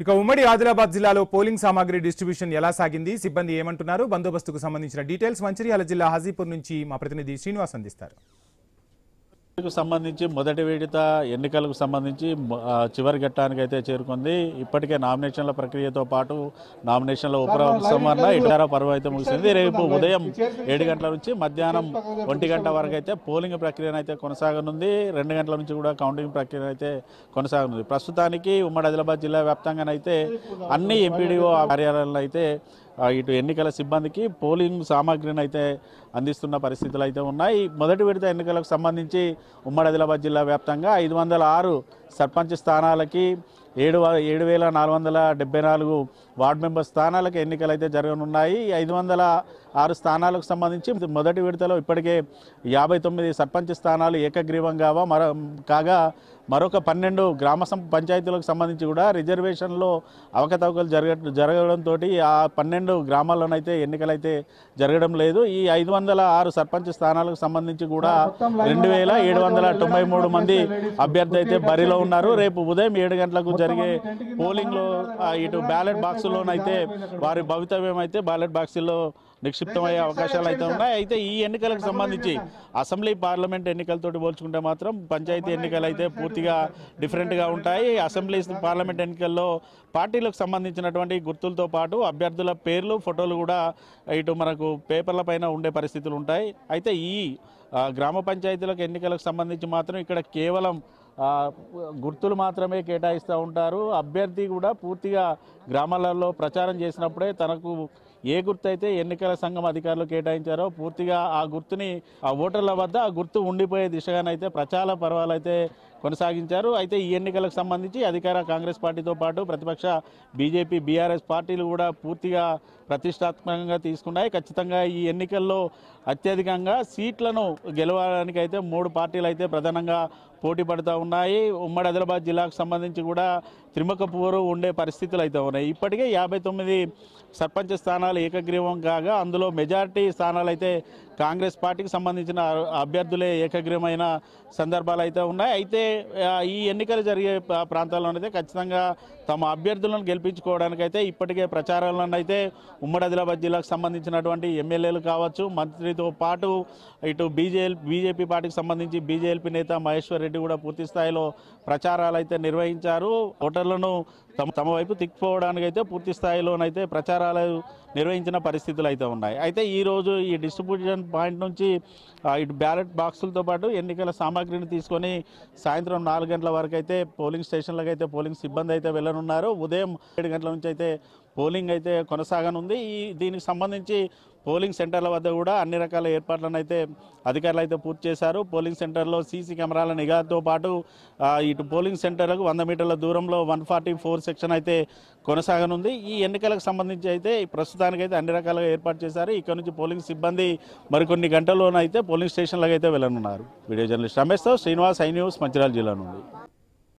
ఇక ఉమ్మడి ఆదిలాబాద్ జిల్లాలో పోలింగ్ సామాగ్రి డిస్ట్రిబ్యూషన్ ఎలా సాగింది, సిబ్బంది ఏమంటున్నారు, బందోబస్తుకు సంబంధించిన డీటెయిల్స్ మంచిర్యాల జిల్లా హాజీపూర్ నుంచి మా ప్రతినిధి శ్రీనివాస్ అందిస్తారు. సంబంధించి మొదటి విడత ఎన్నికలకు సంబంధించి చివరి ఘట్టానికి అయితే చేరుకుంది. ఇప్పటికే నామినేషన్ల ప్రక్రియతో పాటు నామినేషన్ల ఉపసంహరణ ఇటారా పర్వం అయితే ముగిసింది. రేపు ఉదయం 7 గంటల నుంచి మధ్యాహ్నం 1 గంట వరకు అయితే పోలింగ్ ప్రక్రియ అయితే కొనసాగనుంది. 2 గంటల నుంచి కూడా కౌంటింగ్ ప్రక్రియ అయితే కొనసాగనుంది. ప్రస్తుతానికి ఉమ్మడి ఆదిలాబాద్ జిల్లా వ్యాప్తంగానైతే అన్ని ఎంపీడీఓ కార్యాలయాల్లో అయితే ఇటు ఎన్నికల సిబ్బందికి పోలింగ్ సామాగ్రిని అయితే అందిస్తున్న పరిస్థితులు అయితే ఉన్నాయి. మొదటి విడత ఎన్నికలకు సంబంధించి ఉమ్మడి ఆదిలాబాద్ జిల్లా వ్యాప్తంగా 506 సర్పంచ్ స్థానాలకి 7,474 వార్డు మెంబర్ స్థానాలకు ఎన్నికలు అయితే జరగనున్నాయి. 506 స్థానాలకు సంబంధించి మొదటి విడతలో ఇప్పటికే 59 సర్పంచ్ స్థానాలు ఏకగ్రీవంగా కాగా మరొక 12 గ్రామ పంచాయతీలకు సంబంధించి కూడా రిజర్వేషన్లో అవకతవకలు జరగడంతో ఆ 12 గ్రామాల్లోనైతే ఎన్నికలైతే జరగడం లేదు. ఈ 506 సర్పంచ్ స్థానాలకు సంబంధించి కూడా 2,793 మంది అభ్యర్థి అయితే బరిలో ఉన్నారు. రేపు ఉదయం 7 గంటలకు జరిగే పోలింగ్లో ఇటు బ్యాలెట్ బాక్సుల్లోనైతే వారి భవితవ్యం అయితే బ్యాలెట్ బాక్సుల్లో నిక్షిప్తమయ్యే అవకాశాలు అయితే ఉన్నాయి. అయితే ఈ ఎన్నికలకు సంబంధించి అసెంబ్లీ పార్లమెంట్ ఎన్నికలతో పోల్చుకుంటే మాత్రం పంచాయతీ ఎన్నికలు అయితే పూర్తిగా డిఫరెంట్గా ఉంటాయి. అసెంబ్లీ పార్లమెంట్ ఎన్నికల్లో పార్టీలకు సంబంధించినటువంటి గుర్తులతో పాటు అభ్యర్థుల పేర్లు ఫోటోలు కూడా ఇటు మనకు పేపర్ల పైన ఉండే పరిస్థితులు ఉంటాయి. అయితే ఈ గ్రామ పంచాయతీలకు ఎన్నికలకు సంబంధించి మాత్రం ఇక్కడ కేవలం గుర్తులు మాత్రమే కేటాయిస్తూ ఉంటారు. అభ్యర్థి కూడా పూర్తిగా గ్రామాలలో ప్రచారం చేసినప్పుడే తనకు ఏ గుర్తు అయితే ఎన్నికల సంఘం అధికారులు కేటాయించారో పూర్తిగా ఆ గుర్తుని ఆ ఓటర్ల వద్ద ఆ గుర్తు ఉండిపోయే దిశగానైతే ప్రచార పర్వాలు అయితే కొనసాగించారు. అయితే ఈ ఎన్నికలకు సంబంధించి అధికార కాంగ్రెస్ పార్టీతో పాటు ప్రతిపక్ష బీజేపీ బీఆర్ఎస్ పార్టీలు కూడా పూర్తిగా ప్రతిష్టాత్మకంగా తీసుకున్నాయి. ఖచ్చితంగా ఈ ఎన్నికల్లో అత్యధికంగా సీట్లను గెలవడానికి అయితే 3 పార్టీలు అయితే ప్రధానంగా పోటీ పడుతూ ఉన్నాయి. ఉమ్మడి ఆదిలాబాద్ జిల్లాకు సంబంధించి కూడా త్రిముఖ పోరు ఉండే పరిస్థితులు అయితే ఉన్నాయి. ఇప్పటికే 59 సర్పంచ్ స్థానాలు ఏకగ్రీవం కాగా అందులో మెజారిటీ స్థానాలు అయితే కాంగ్రెస్ పార్టీకి సంబంధించిన అభ్యర్థులే ఏకగ్రీవమైన సందర్భాలు అయితే ఉన్నాయి. అయితే ఈ ఎన్నికలు జరిగే ప్రాంతాల్లోనైతే ఖచ్చితంగా తమ అభ్యర్థులను గెలిపించుకోవడానికైతే ఇప్పటికే ప్రచారాలను అయితే ఉమ్మడి ఆదిలాబాద్ జిల్లాకు సంబంధించినటువంటి ఎమ్మెల్యేలు కావచ్చు, మంత్రితో పాటు ఇటు బీజేపీ పార్టీకి సంబంధించి బీజేపీ నేత మహేశ్వర్ రెడ్డి కూడా పూర్తి స్థాయిలో ప్రచారాలు అయితే నిర్వహించారు. ఓటర్లను తమ వైపు తిప్పుకోవడానికి అయితే పూర్తి స్థాయిలోనైతే ప్రచారాలు నిర్వహించిన పరిస్థితులు అయితే ఉన్నాయి. అయితే ఈరోజు ఈ డిస్ట్రిబ్యూషన్ పాయింట్ నుంచి ఇటు బ్యాలెట్ బాక్సులతో పాటు ఎన్నికల సామాగ్రిని తీసుకొని సాయంత్రం 4 గంటల వరకు అయితే పోలింగ్ స్టేషన్లకు అయితే పోలింగ్ సిబ్బంది అయితే వెళ్ళనున్నారు. ఉదయం 7 గంటల నుంచి అయితే పోలింగ్ అయితే కొనసాగనుంది. దీనికి సంబంధించి పోలింగ్ సెంటర్ల వద్ద కూడా అన్ని రకాల ఏర్పాట్లను అయితే అధికారులు అయితే పూర్తి చేశారు. పోలింగ్ సెంటర్లో సీసీ కెమెరాల నిఘాతో పాటు ఇటు పోలింగ్ సెంటర్లకు 100 మీటర్ల దూరంలో 144 సెక్షన్ అయితే కొనసాగనుంది. ఈ ఎన్నికలకు సంబంధించి అయితే ప్రస్తుతానికైతే అన్ని రకాలుగా ఏర్పాటు చేశారు. ఇక్కడ నుంచి పోలింగ్ సిబ్బంది మరికొన్ని గంటల్లోనైతే పోలింగ్ స్టేషన్లకు అయితే వెళ్ళనున్నారు. వీడియో జర్నలిస్ట్ రమేష్తో శ్రీనివాస్, ఐ న్యూస్, మంచిర్యాల జిల్లా నుండి.